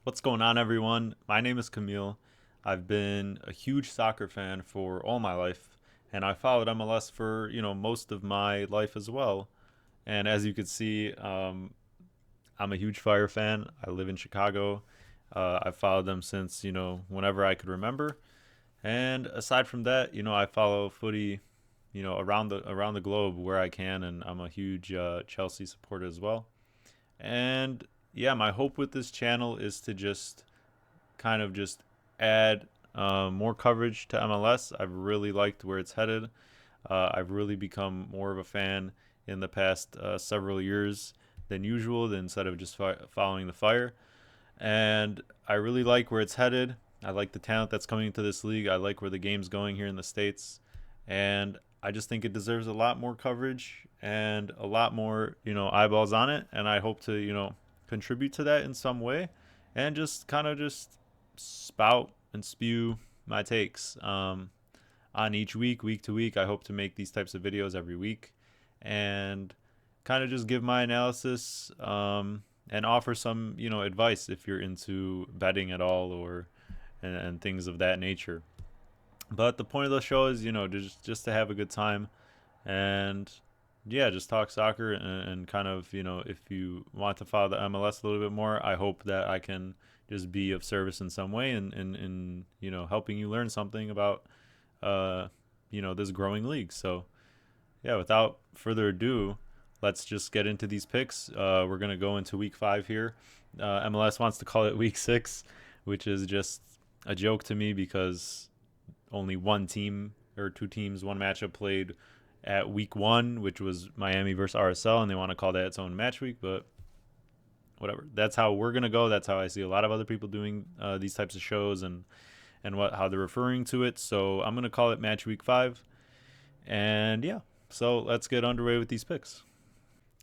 What's going on, everyone? My name is Camille. I've been a huge soccer fan for all my life, and I followed MLS for most of my life as well. And as you can see, I'm a huge Fire fan. I live in Chicago. I've followed them since whenever I could remember. And aside from that, I follow footy, around the globe where I can, and I'm a huge Chelsea supporter as well. And yeah, my hope with this channel is to just kind of just add more coverage to MLS. I've really liked where it's headed. I've really become more of a fan in the past several years than usual, than instead of just following the Fire. And I really like where it's headed. I like the talent that's coming into this league. I like where the game's going here in the States. And I just think it deserves a lot more coverage and a lot more, eyeballs on it. And I hope to, contribute to that in some way and just kind of just spout and spew my takes on each week to week. I hope to make these types of videos every week and kind of just give my analysis and offer some advice if you're into betting at all or and things of that nature. But the point of the show is just to have a good time and yeah, just talk soccer and kind of, if you want to follow the MLS a little bit more, I hope that I can just be of service in some way and helping you learn something about, uh, this growing league. So, yeah, without further ado, let's just get into these picks. We're going to go into week 5 here. MLS wants to call it week 6, which is just a joke to me because only one team or two teams, one matchup played at week 1, which was Miami versus RSL, and they want to call that its own match week, but whatever. That's how we're gonna go. That's how I see a lot of other people doing these types of shows and how they're referring to it. So I'm gonna call it match week 5, and yeah. So let's get underway with these picks.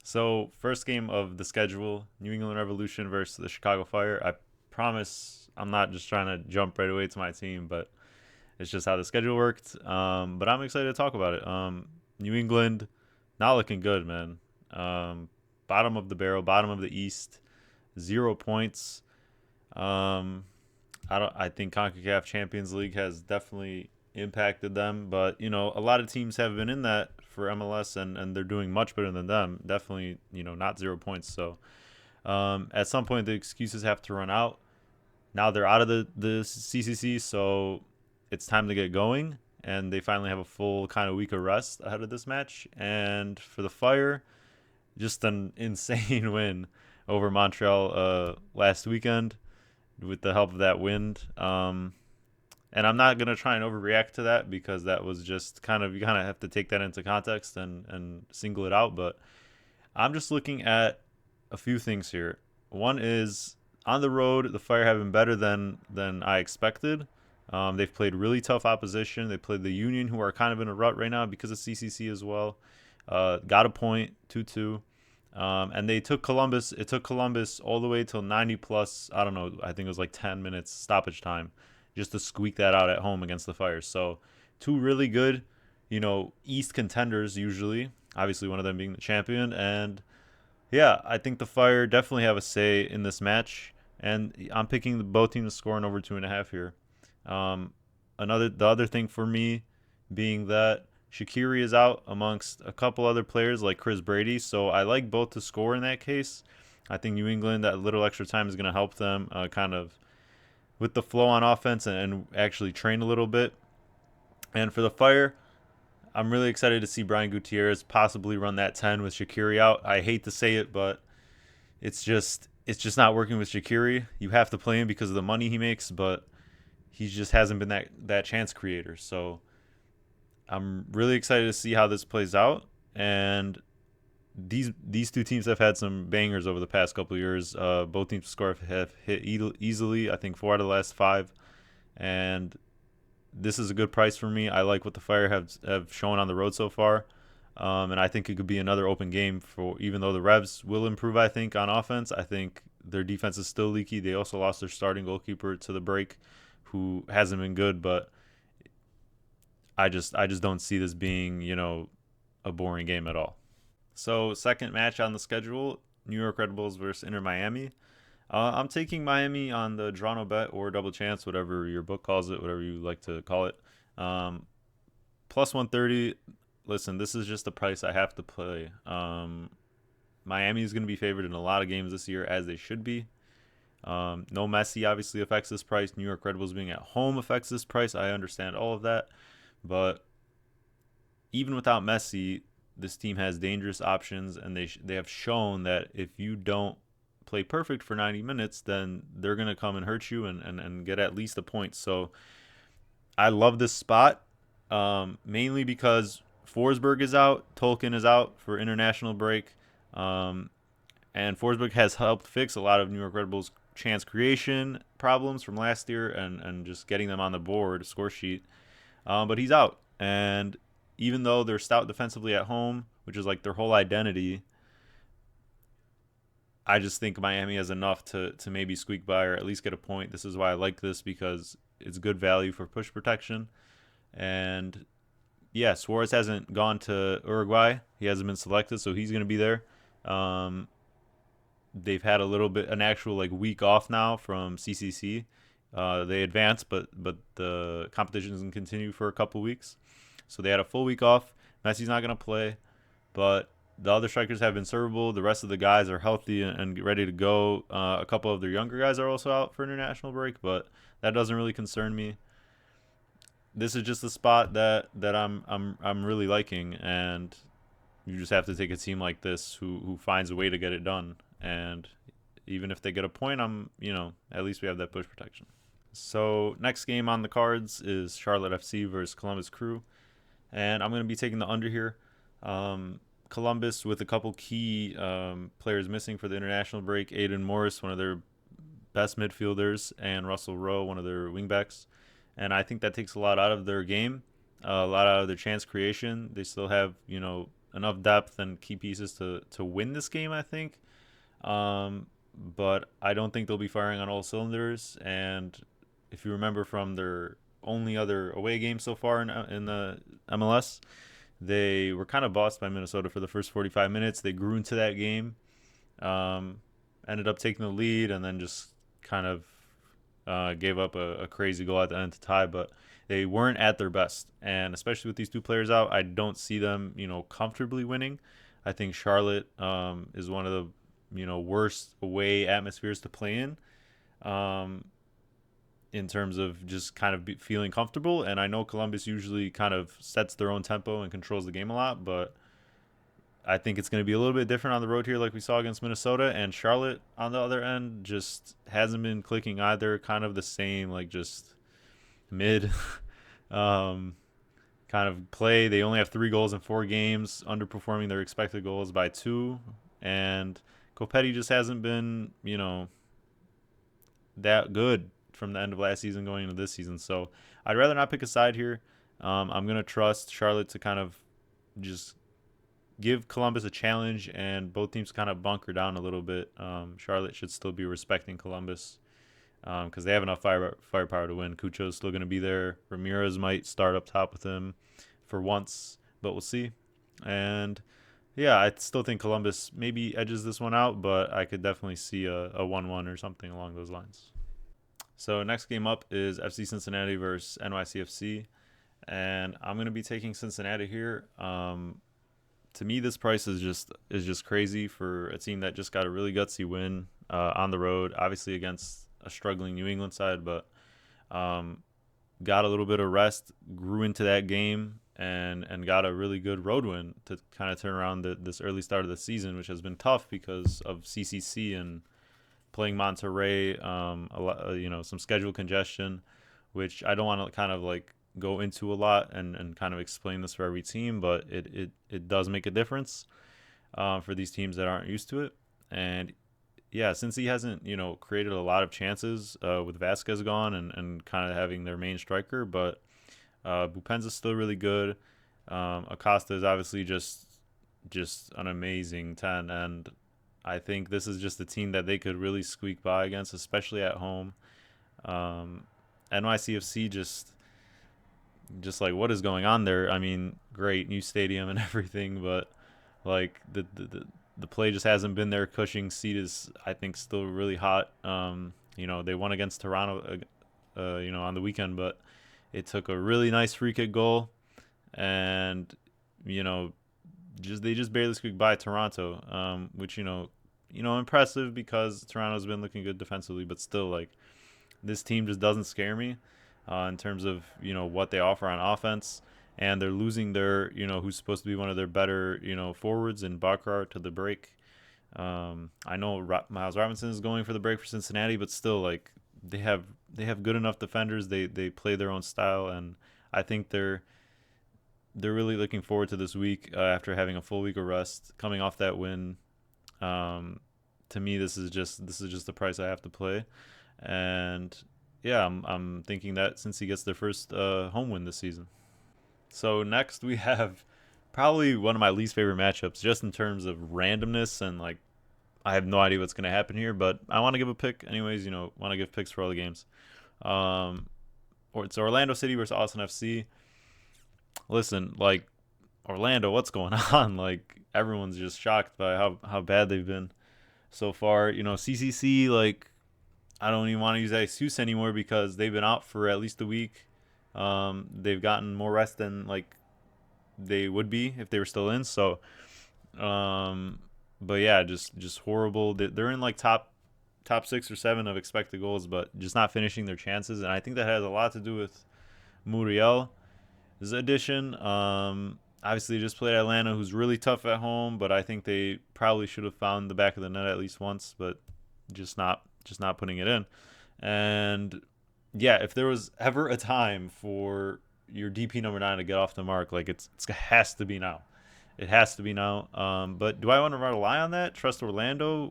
So first game of the schedule: New England Revolution versus the Chicago Fire. I promise I'm not just trying to jump right away to my team, but it's just how the schedule worked. But I'm excited to talk about it. New England, not looking good, man. Bottom of the barrel, bottom of the East, 0 points. Um, I think CONCACAF Champions League has definitely impacted them, but a lot of teams have been in that for MLS, and they're doing much better than them. Definitely, not 0 points. So at some point, the excuses have to run out. Now they're out of the CCC, so it's time to get going. And they finally have a full kind of week of rest ahead of this match. And for the Fire, just an insane win over Montreal last weekend with the help of that wind. And I'm not gonna try and overreact to that because that was just kind of, you kind of have to take that into context and single it out. But I'm just looking at a few things here. One is on the road, the Fire have been better than I expected. They've played really tough opposition. They played the Union, who are kind of in a rut right now because of CCC as well. Got a point, 2-2. And they took Columbus. It took Columbus all the way till 90 plus, I don't know, I think it was like 10 minutes stoppage time just to squeak that out at home against the Fire. So two really good, East contenders usually. Obviously, one of them being the champion. And yeah, I think the Fire definitely have a say in this match. And I'm picking both teams to score in over 2.5 here. Um, the other thing for me being that Shaqiri is out amongst a couple other players like Chris Brady, so I like both to score in that case. I think New England, that little extra time is going to help them kind of with the flow on offense and actually train a little bit. And for the Fire, I'm really excited to see Brian Gutierrez possibly run that 10 with Shaqiri out. I hate to say it, but it's just not working with Shaqiri. You have to play him because of the money he makes, but he just hasn't been that chance creator. So I'm really excited to see how this plays out. And these two teams have had some bangers over the past couple of years. Both teams score have hit easily. I think 4 out of the last 5, and this is a good price for me. I like what the Fire have shown on the road so far. And I think it could be another open game for, even though the Revs will improve, I think, on offense. I think their defense is still leaky. They also lost their starting goalkeeper to the break, who hasn't been good, but I just don't see this being, a boring game at all. So second match on the schedule, New York Red Bulls versus Inter Miami. I'm taking Miami on the Toronto bet or double chance, whatever your book calls it, whatever you like to call it. Um, Plus 130. Listen, this is just the price I have to play. Miami is going to be favored in a lot of games this year, as they should be. No Messi obviously affects this price. New York Red Bulls being at home affects this price. I understand all of that. But even without Messi, this team has dangerous options, and they have shown that if you don't play perfect for 90 minutes, then they're going to come and hurt you and get at least a point. So I love this spot, mainly because Forsberg is out, Tolkien is out for international break, um, and Forsberg has helped fix a lot of New York Red Bulls chance creation problems from last year and just getting them on the board score sheet. But he's out, and even though they're stout defensively at home, which is like their whole identity, I just think Miami has enough to maybe squeak by or at least get a point. This is why I like this, because it's good value for push protection. And yeah, Suarez hasn't gone to Uruguay. He hasn't been selected, so he's going to be there. Um, they've had a little bit an actual like week off now from CCC. They advanced, but the competition is going to continue for a couple weeks. So they had a full week off. Messi's not going to play, but the other strikers have been servable. The rest of the guys are healthy and ready to go. A couple of their younger guys are also out for international break, but that doesn't really concern me. This is just a spot that I'm really liking, and you just have to take a team like this who finds a way to get it done. And even if they get a point, at least we have that push protection. So next game on the cards is Charlotte FC versus Columbus Crew, and I'm going to be taking the under here. Columbus with a couple key players missing for the international break. Aiden Morris, one of their best midfielders, and Russell Rowe, one of their wingbacks. And I think that takes a lot out of their game, a lot out of their chance creation. They still have, enough depth and key pieces to win this game, I think. But I don't think they'll be firing on all cylinders. And if you remember from their only other away game so far in the MLS, they were kind of bossed by Minnesota for the first 45 minutes. They grew into that game, ended up taking the lead, and then just kind of gave up a crazy goal at the end to tie. But they weren't at their best, and especially with these two players out, I don't see them, comfortably winning. I think Charlotte is one of the, worst away atmospheres to play in terms of just kind of feeling comfortable. And I know Columbus usually kind of sets their own tempo and controls the game a lot, but I think it's going to be a little bit different on the road here, like we saw against Minnesota. And Charlotte, on the other end, just hasn't been clicking either. Kind of the same, like just mid kind of play. They only have 3 goals in 4 games, underperforming their expected goals by 2. And Copetti just hasn't been, that good from the end of last season going into this season. So I'd rather not pick a side here. I'm going to trust Charlotte to kind of just give Columbus a challenge, and both teams kind of bunker down a little bit. Charlotte should still be respecting Columbus because they have enough firepower to win. Cucho's still going to be there. Ramirez might start up top with him for once, but we'll see. And yeah, I still think Columbus maybe edges this one out, but I could definitely see a 1-1 or something along those lines. So next game up is FC Cincinnati versus NYCFC, and I'm going to be taking Cincinnati here. To me, this price is just crazy for a team that just got a really gutsy win on the road, obviously against a struggling New England side, but got a little bit of rest, grew into that game, and got a really good road win to kind of turn around this early start of the season, which has been tough because of CCC and playing Monterrey, some schedule congestion, which I don't want to kind of like go into a lot and kind of explain this for every team, but it does make a difference for these teams that aren't used to it. And yeah, since he hasn't, created a lot of chances with Vasquez gone and kind of having their main striker, but Bupenza's still really good. Acosta is obviously just an amazing 10, and I think this is just a team that they could really squeak by against, especially at home. NYCFC just like, what is going on there? I mean, great new stadium and everything, but like the play just hasn't been there. Cushing's seat is, I think, still really hot. They won against Toronto, on the weekend, but it took a really nice free kick goal, and you know, they just barely squeaked by Toronto, which impressive because Toronto's been looking good defensively, but still, like, this team just doesn't scare me in terms of what they offer on offense. And they're losing their who's supposed to be one of their better forwards in Bakar to the break. I know Miles Robinson is going for the break for Cincinnati, but still, like, they have good enough defenders. They play their own style, and I think they're really looking forward to this week after having a full week of rest, coming off that win. To me, this is just the price I have to play, and yeah, I'm thinking that since he gets their first home win this season. So next we have probably one of my least favorite matchups, just in terms of randomness and, like, I have no idea what's going to happen here, but I want to give a pick anyways. Want to give picks for all the games. Or it's Orlando City versus Austin FC. Listen, like, Orlando, what's going on? Like, everyone's just shocked by how bad they've been so far. CCC, like, I don't even want to use that excuse anymore because they've been out for at least a week. They've gotten more rest than, like, they would be if they were still in. So, but yeah, just horrible. They're in, like, top 6 or 7 of expected goals, but just not finishing their chances. And I think that has a lot to do with Muriel's addition. Obviously, they just played Atlanta, who's really tough at home, but I think they probably should have found the back of the net at least once, but just not putting it in. And yeah, if there was ever a time for your DP number 9 to get off the mark, like, it has to be now. It has to be now. But do I want to rely on that? Trust Orlando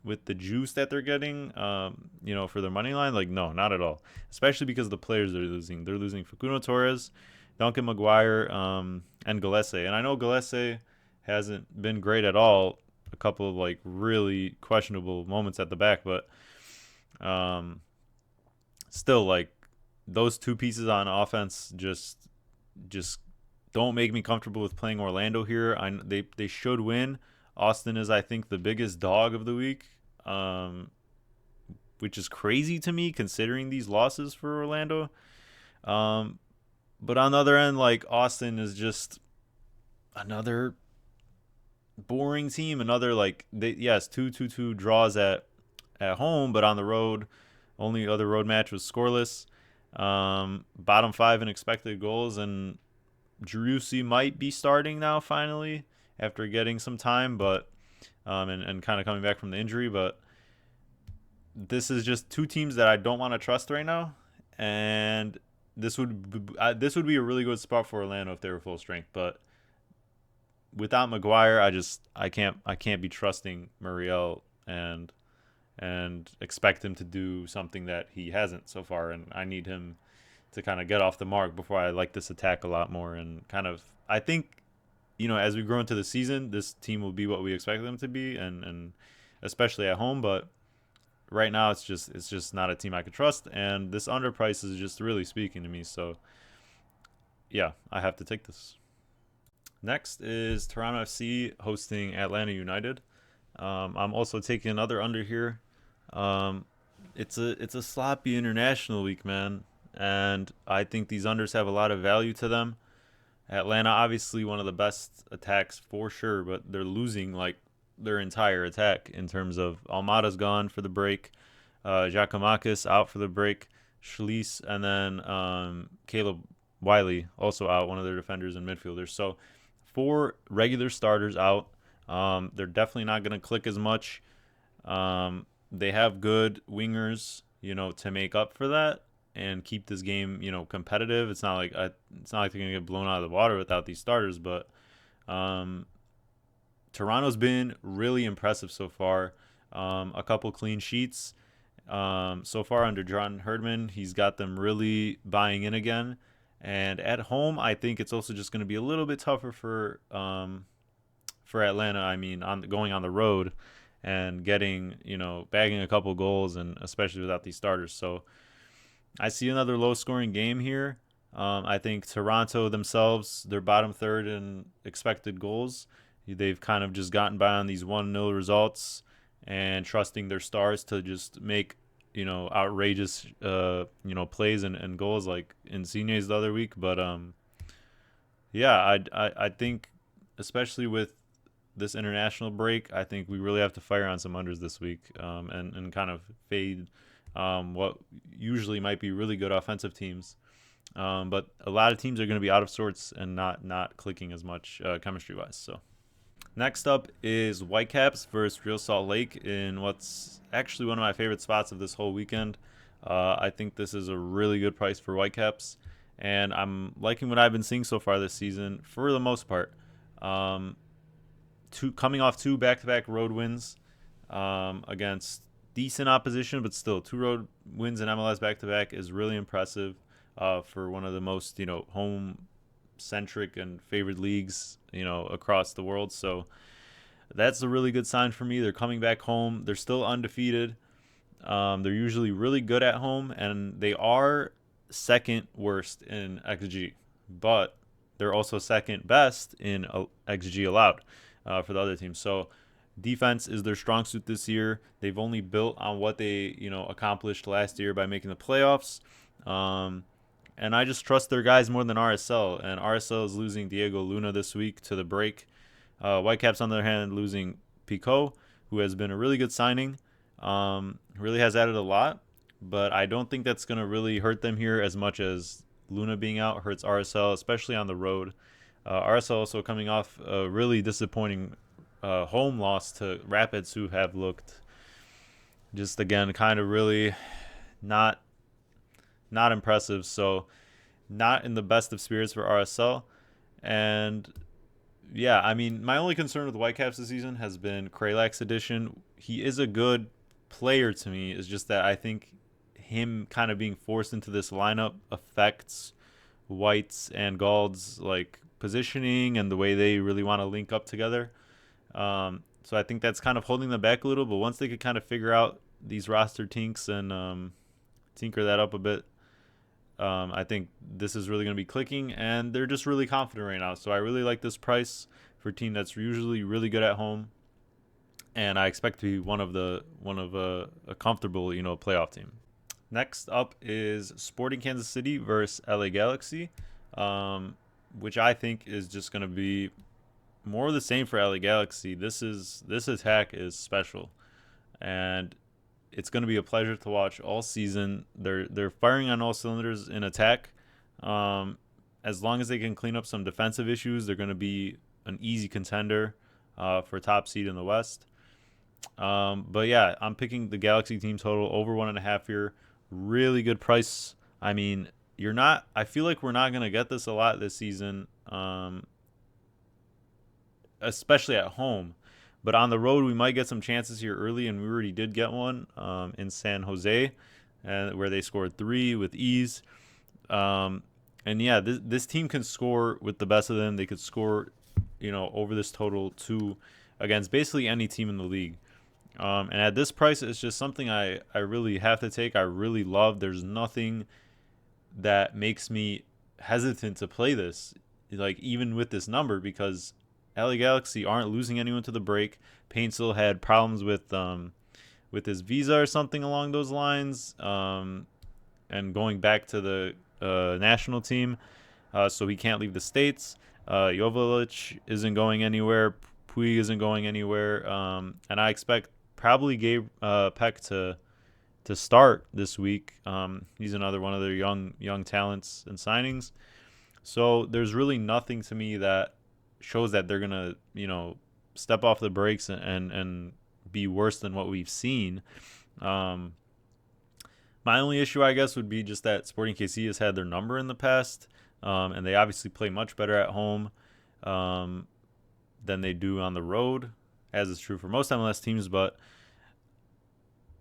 with the juice that they're getting, for their money line? Like, no, not at all. Especially because the players they're losing. They're losing Facundo Torres, Duncan Maguire, and Gillespie. And I know Gillespie hasn't been great at all. A couple of, like, really questionable moments at the back, but still, like, those two pieces on offense just don't make me comfortable with playing Orlando here. They should win. Austin is, I think, the biggest dog of the week, which is crazy to me considering these losses for Orlando. But on the other end, like, Austin is just another boring team. Another, like, 2-2 draws at home, but on the road, only other road match was scoreless. Bottom 5 in expected goals, and Driussi might be starting now finally after getting some time, but and kind of coming back from the injury. But this is just two teams that I don't want to trust right now, and this would be a really good spot for Orlando if they were full strength. But without Maguire, I can't be trusting Muriel and expect him to do something that he hasn't so far, and I need him to kind of get off the mark before I like this attack a lot more. And kind of, I think, as we grow into the season, this team will be what we expect them to be, and especially at home. But right now, it's just not a team I could trust, and this underprice is just really speaking to me. So yeah, I have to take this. Next is Toronto FC hosting Atlanta United. I'm also taking another under here. It's a sloppy international week, man, and I think these unders have a lot of value to them. Atlanta, obviously one of the best attacks for sure, but they're losing, like, their entire attack in terms of Almada's gone for the break, Giacomakis out for the break, Schließ, and then Caleb Wiley also out, one of their defenders and midfielders. So 4 regular starters out. They're definitely not going to click as much. They have good wingers, to make up for that and keep this game, competitive. It's not like they're going to get blown out of the water without these starters, but Toronto's been really impressive so far. A couple clean sheets so far under John Herdman. He's got them really buying in again. And at home, I think it's also just going to be a little bit tougher for Atlanta. I mean, going on the road and getting, bagging a couple goals, and especially without these starters. So I see another low-scoring game here. I think Toronto themselves, they're bottom 3rd in expected goals, They've kind of just gotten by on these 1-0 results and trusting their stars to just make, outrageous, plays and goals like Insigne's the other week. But yeah, I think, especially with this international break, I think we really have to fire on some unders this week, and kind of fade what usually might be really good offensive teams. But a lot of teams are going to be out of sorts and not clicking as much chemistry wise. So next up is Whitecaps versus Real Salt Lake in what's actually one of my favorite spots of this whole weekend. I think this is a really good price for Whitecaps, and I'm liking what I've been seeing so far this season for the most part. Coming off 2 back-to-back road wins against decent opposition, but still 2 road wins in MLS back-to-back is really impressive for one of the most home-centric and favored leagues across the world. So that's a really good sign for me. They're coming back home. They're still undefeated. They're usually really good at home, and they are second worst in XG, but they're also second best in XG allowed for the other teams. So defense is their strong suit this year. They've only built on what they accomplished last year by making the playoffs. And I just trust their guys more than RSL. And RSL is losing Diego Luna this week to the break. Whitecaps, on the other hand, losing Pico, who has been a really good signing. Really has added a lot. But I don't think that's going to really hurt them here as much as Luna being out hurts RSL, especially on the road. RSL also coming off a really disappointing home loss to Rapids, who have looked just, again, kind of really not impressive. So not in the best of spirits for RSL. And yeah, I mean, my only concern with the Whitecaps this season has been Kralak's addition. He is a good player to me. It's just that I think him kind of being forced into this lineup affects White's and Gald's positioning and the way they really want to link up together. So I think that's kind of holding them back a little. But once they could kind of figure out these roster tinks and tinker that up a bit, I think this is really going to be clicking, and they're just really confident right now. So I really like this price for a team that's usually really good at home, and I expect to be one of a comfortable playoff team. Next up is Sporting Kansas City versus LA Galaxy, which I think is just going to be more of the same for LA Galaxy. This attack is special, and it's going to be a pleasure to watch all season. They're firing on all cylinders in attack. As long as they can clean up some defensive issues, they're going to be an easy contender for top seed in the West. But yeah, I'm picking the Galaxy team total over 1.5 here. Really good price. I mean, I feel like we're not going to get this a lot this season, especially at home. But on the road, we might get some chances here early, and we already did get one in San Jose, where they scored 3 with ease. And yeah, this team can score with the best of them. They could score, over this total 2 against basically any team in the league. And at this price, it's just something I really have to take. I really love. There's nothing that makes me hesitant to play this, even with this number, because LA Galaxy aren't losing anyone to the break. Paintsill had problems with his visa or something along those lines, and going back to the national team, so he can't leave the States. Joveljic isn't going anywhere. Puig isn't going anywhere, and I expect probably Gabe Peck to start this week. He's another one of their young talents and signings. So there's really nothing to me that shows that they're gonna step off the brakes and be worse than what we've seen. My only issue, I guess, would be just that Sporting KC has had their number in the past, and they obviously play much better at home than they do on the road, as is true for most MLS teams. But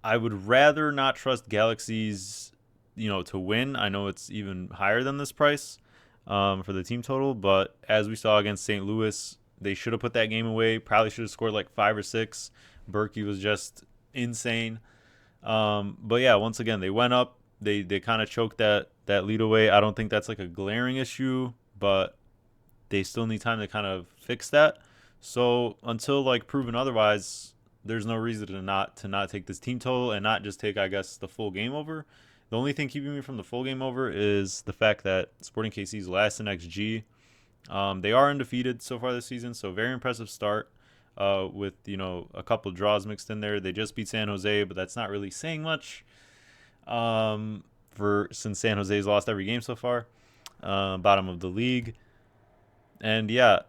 I would rather not trust Galaxies to win. I know it's even higher than this price for the team total, but as we saw against St. Louis, they should have put that game away. Probably should have scored 5 or 6. Berkey was just insane. But yeah, once again, they went up. They kind of choked that lead away. I don't think that's a glaring issue, but they still need time to kind of fix that. So until like proven otherwise, there's no reason to not take this team total and not just take, I guess, the full game over. The only thing keeping me from the full game over is the fact that Sporting KC's last in XG. They are undefeated so far this season, so very impressive start. With a couple draws mixed in there. They just beat San Jose, but that's not really saying much. For since San Jose's lost every game so far, bottom of the league, and yeah,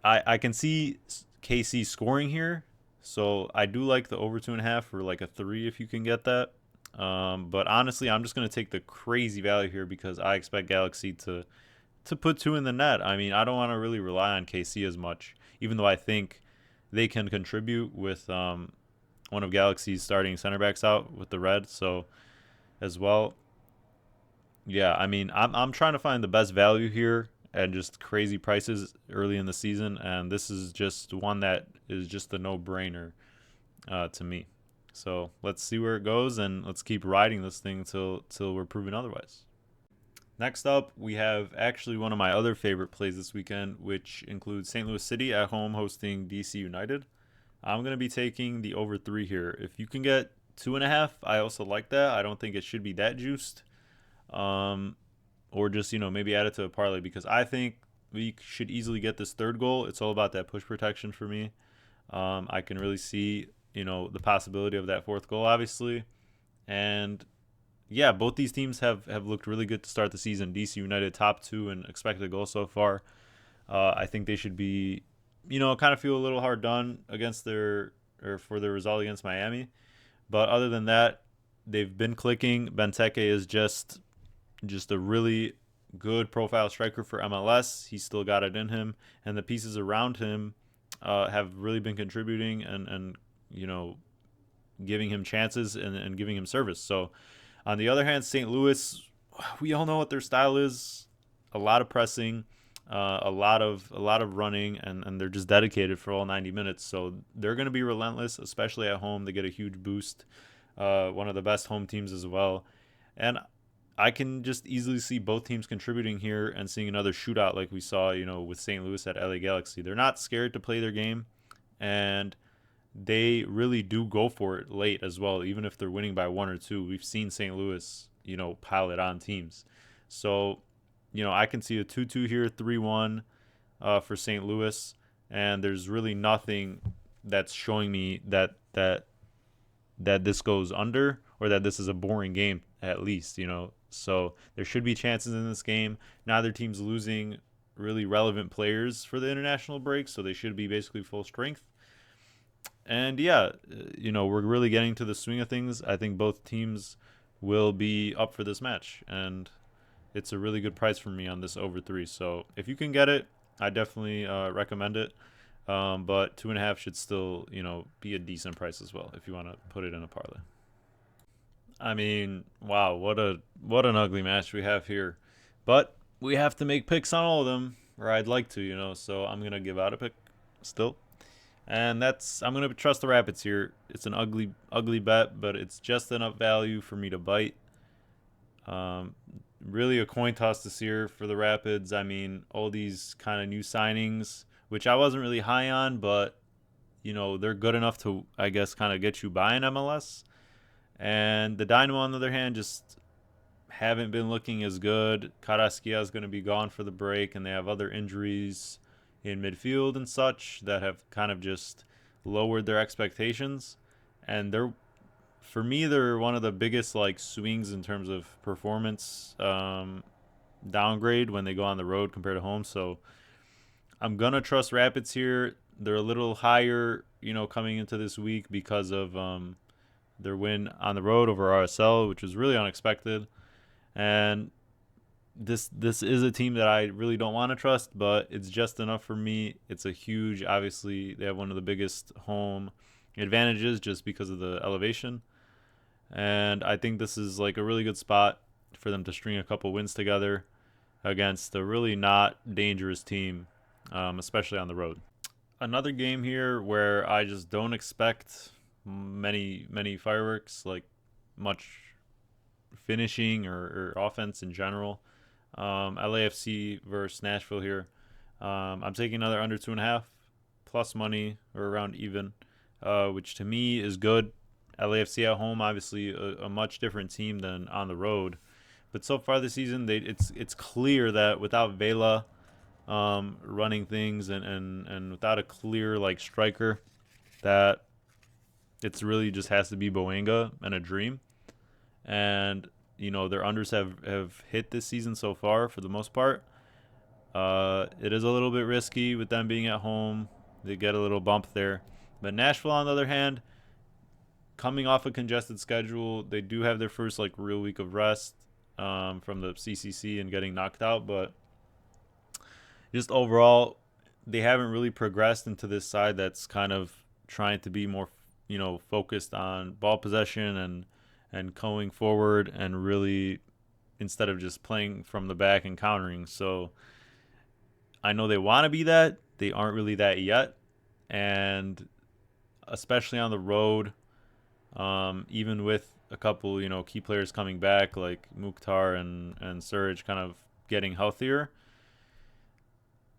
I can see KC scoring here, so I do like the over 2.5 for like a 3 if you can get that. But honestly, I'm just gonna take the crazy value here because I expect Galaxy to put two in the net. I mean, I don't want to really rely on KC as much, even though I think they can contribute with one of Galaxy's starting center backs out with the red. So as well, yeah. I mean, I'm trying to find the best value here and just crazy prices early in the season, and this is just one that is just a no-brainer to me. So let's see where it goes, and let's keep riding this thing till we're proven otherwise. Next up, we have actually one of my other favorite plays this weekend, which includes St. Louis City at home hosting DC United. I'm going to be taking the over 3 here. If you can get 2.5, I also like that. I don't think it should be that juiced. Um, or just, maybe add it to a parlay because I think we should easily get this third goal. It's all about that push protection for me. I can really see, the possibility of that fourth goal, obviously. And yeah, both these teams have looked really good to start the season. DC United top 2 in expected goals so far. I think they should be, kind of feel a little hard done against for their result against Miami. But other than that, they've been clicking. Benteke is just a really good profile striker for MLS. He's still got it in him, and the pieces around him have really been contributing and giving him chances and giving him service. So on the other hand, St. Louis, we all know what their style is: a lot of pressing, a lot of running, and they're just dedicated for all 90 minutes. So they're going to be relentless, especially at home. They get a huge boost. One of the best home teams as well, and I can just easily see both teams contributing here and seeing another shootout like we saw, with St. Louis at LA Galaxy. They're not scared to play their game, and they really do go for it late as well, even if they're winning by 1 or 2. We've seen St. Louis, pile it on teams. So, I can see a 2-2 here, 3-1 for St. Louis, and there's really nothing that's showing me that this goes under or that this is a boring game at least. So there should be chances in this game. Neither team's losing really relevant players for the international break, so they should be basically full strength. And yeah, we're really getting to the swing of things. I think both teams will be up for this match, and it's a really good price for me on this over 3. So if you can get it, I definitely recommend it. But 2.5 should still, be a decent price as well if you want to put it in a parlay. I mean, wow, what an ugly match we have here. But we have to make picks on all of them, or I'd like to. So I'm gonna give out a pick still. And I'm gonna trust the Rapids here. It's an ugly bet, but it's just enough value for me to bite. Really a coin toss this year for the Rapids. I mean, all these kind of new signings, which I wasn't really high on, but they're good enough to, I guess, kind of get you by in MLS. And the Dynamo, on the other hand, just haven't been looking as good. Carrasquilla is going to be gone for the break, and they have other injuries in midfield and such that have kind of just lowered their expectations. And for me, they're one of the biggest like swings in terms of performance downgrade when they go on the road compared to home. So I'm gonna trust Rapids here. They're a little higher, coming into this week because of their win on the road over RSL, which was really unexpected. And this is a team that I really don't want to trust, but it's just enough for me. It's a huge, obviously, they have one of the biggest home advantages just because of the elevation. And I think this is like a really good spot for them to string a couple wins together against a really not dangerous team, especially on the road. Another game here where I just don't expect many fireworks, like much finishing or offense in general. LAFC versus Nashville here. I'm taking another under 2.5. plus money or around even, which to me is good. LAFC at home, obviously a much different team than on the road. But so far this season, it's clear that without Vela running things and without a clear like striker, that it's really just has to be Boenga and a dream. And their unders have hit this season so far for the most part. It is a little bit risky with them being at home. They get a little bump there. But Nashville, on the other hand, coming off a congested schedule, they do have their first like real week of rest from the CCC and getting knocked out. But just overall, they haven't really progressed into this side that's kind of trying to be more, focused on ball possession and going forward and really instead of just playing from the back and countering. So I know they want to be that. They aren't really that yet. And especially on the road, even with a couple, key players coming back like Mukhtar and Surge kind of getting healthier,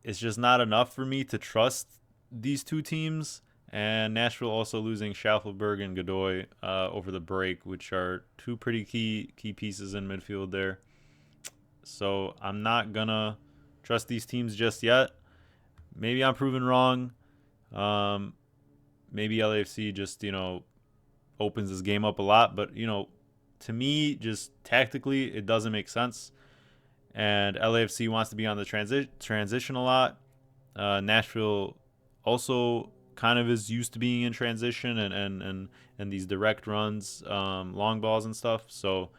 it's just not enough for me to trust these two teams. And Nashville also losing Schaffelberg and Godoy over the break, which are two pretty key pieces in midfield there. So I'm not gonna trust these teams just yet. Maybe I'm proven wrong. Maybe LAFC just opens this game up a lot, but to me, just tactically, it doesn't make sense. And LAFC wants to be on the transition a lot. Nashville also kind of is used to being in transition and these direct runs, long balls and stuff. So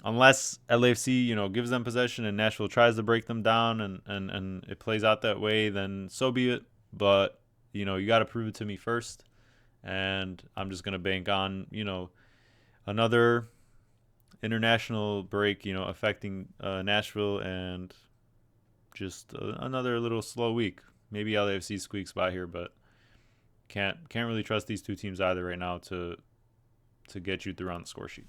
unless LAFC gives them possession and Nashville tries to break them down and it plays out that way, then so be it. But you got to prove it to me first, and I'm just gonna bank on another international break affecting Nashville and just another little slow week. Maybe LAFC squeaks by here, but can't really trust these two teams either right now to get you through on the score sheet.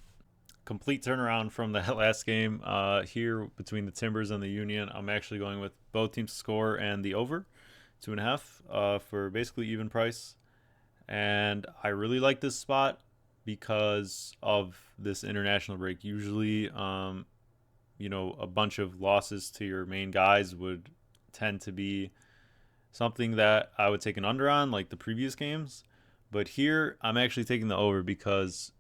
Complete turnaround from the last game here between the Timbers and the Union. I'm actually going with both teams to score and the over 2.5 for basically even price. And I really like this spot because of this international break. Usually, a bunch of losses to your main guys would tend to be something that I would take an under on, like the previous games. But here, I'm actually taking the over because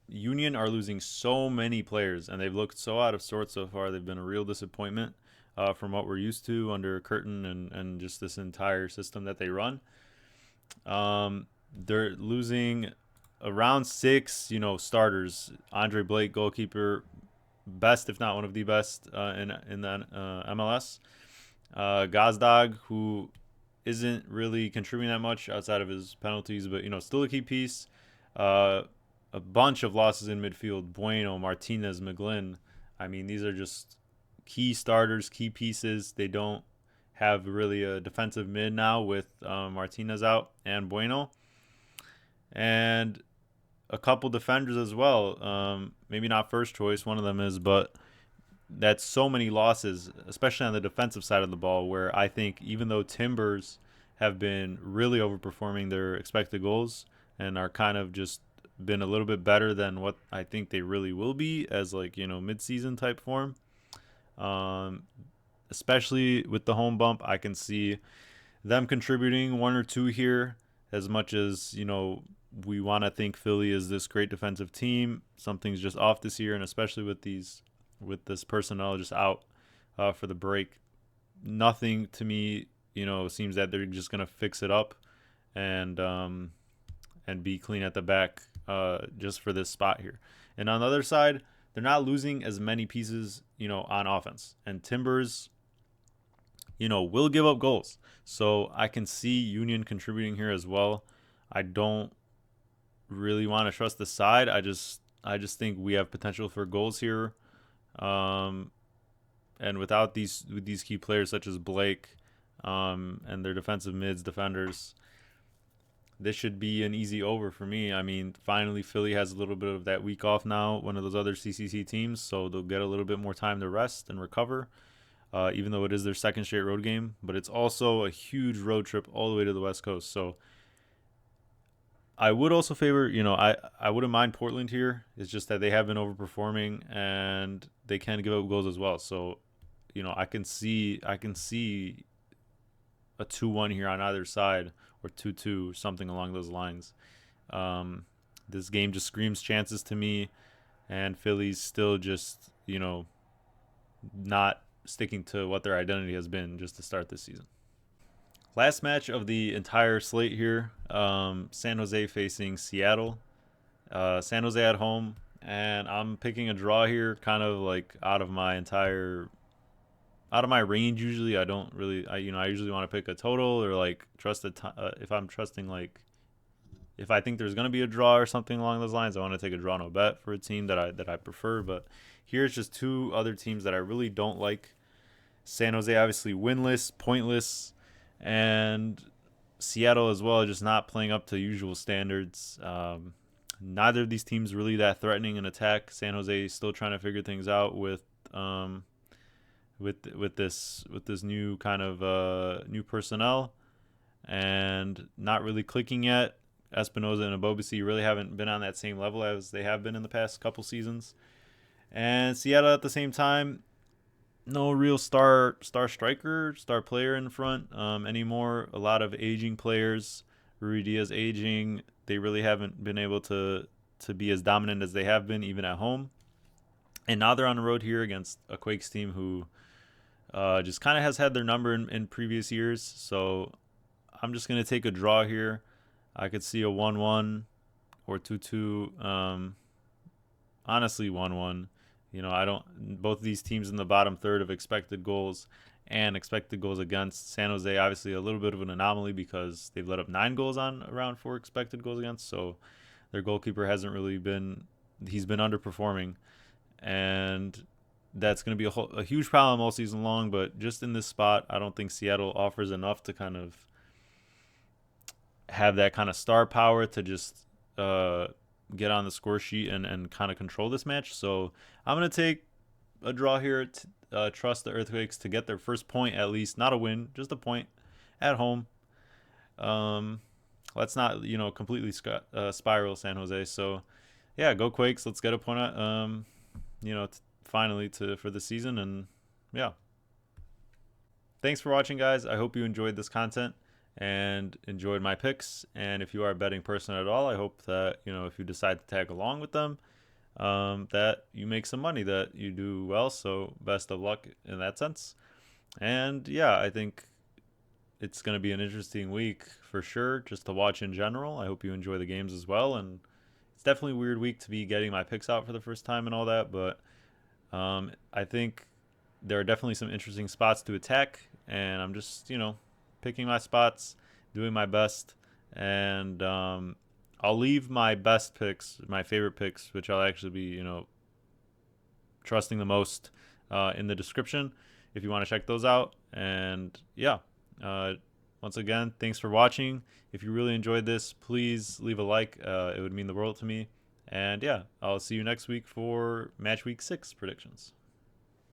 Union are losing so many players, and they've looked so out of sorts so far. They've been a real disappointment from what we're used to under Curtin and just this entire system that they run. They're losing around 6, starters. Andre Blake, goalkeeper, best if not one of the best in the MLS. Gazdag, who isn't really contributing that much outside of his penalties, but still a key piece. A bunch of losses in midfield. Bueno, Martinez, McGlynn. I mean, these are just key starters, key pieces. They don't have really a defensive mid now with Martinez out and Bueno. And a couple defenders as well. Maybe not first choice, one of them is, but that's so many losses, especially on the defensive side of the ball, where I think even though Timbers have been really overperforming their expected goals and are kind of just been a little bit better than what I think they really will be as mid-season type form. Especially with the home bump, I can see them contributing 1 or 2 here. As much as we want to think Philly is this great defensive team, something's just off this year, and especially with this personnel just out for the break, nothing to me seems that they're just gonna fix it up and be clean at the back just for this spot here. And on the other side, they're not losing as many pieces on offense, and Timbers will give up goals. So I can see Union contributing here as well. I don't really want to trust the side. I just think we have potential for goals here. And without these key players such as Blake and their defensive defenders, this should be an easy over for me. I mean, finally Philly has a little bit of that week off now, one of those other CCC teams, so they'll get a little bit more time to rest and recover. even though it is their second straight road game. But it's also a huge road trip all the way to the West Coast. So I would also favor, I wouldn't mind Portland here. It's just that they have been overperforming and they can give up goals as well. So, I can see a 2-1 here on either side, or 2-2, something along those lines. This game just screams chances to me, and Philly's still just, not sticking to what their identity has been just to start this season. Last match of the entire slate here, San Jose facing Seattle. San Jose at home, and I'm picking a draw here, kind of like out of my range. Usually I don't really, I usually want to pick a total, or like trust if I'm trusting, like if I think there's going to be a draw or something along those lines, I want to take a draw no bet for a team that I prefer. But here's just two other teams that I really don't like. San Jose obviously winless, pointless, and Seattle as well, just not playing up to usual standards. Neither of these teams really that threatening in attack. San Jose is still trying to figure things out with this new kind of new personnel, and not really clicking yet. Espinoza and Abobisi really haven't been on that same level as they have been in the past couple seasons. And Seattle at the same time, no real star striker, star player in front anymore. A lot of aging players. Rui Diaz aging. They really haven't been able to be as dominant as they have been, even at home. And now they're on the road here against a Quakes team who just kind of has had their number in previous years. So I'm just going to take a draw here. I could see a 1-1 or 2-2. Honestly, 1-1. Both of these teams in the bottom third of expected goals and expected goals against. San Jose, obviously a little bit of an anomaly because they've let up 9 goals on around 4 expected goals against. So their goalkeeper hasn't really he's been underperforming. And that's going to be a huge problem all season long. But just in this spot, I don't think Seattle offers enough to kind of have that kind of star power to just get on the score sheet and kind of control this match. So I'm going to take a draw here, trust the Earthquakes to get their first point at least. Not a win, just a point at home. Let's not, completely spiral San Jose. So, yeah, go Quakes. Let's get a point, finally for the season. And, yeah. Thanks for watching, guys. I hope you enjoyed this content and enjoyed my picks. And if you are a betting person at all, I hope that, if you decide to tag along with them, that you make some money, that you do well. So best of luck in that sense. And yeah, I think it's going to be an interesting week for sure, just to watch in general. I hope you enjoy the games as well. And it's definitely a weird week to be getting my picks out for the first time and all that. But I think there are definitely some interesting spots to attack. And I'm just, picking my spots, doing my best. And I'll leave my best picks, my favorite picks, which I'll actually be, trusting the most in the description if you want to check those out. And yeah, once again, thanks for watching. If you really enjoyed this, please leave a like. It would mean the world to me. And yeah, I'll see you next week for Match Week 6 predictions.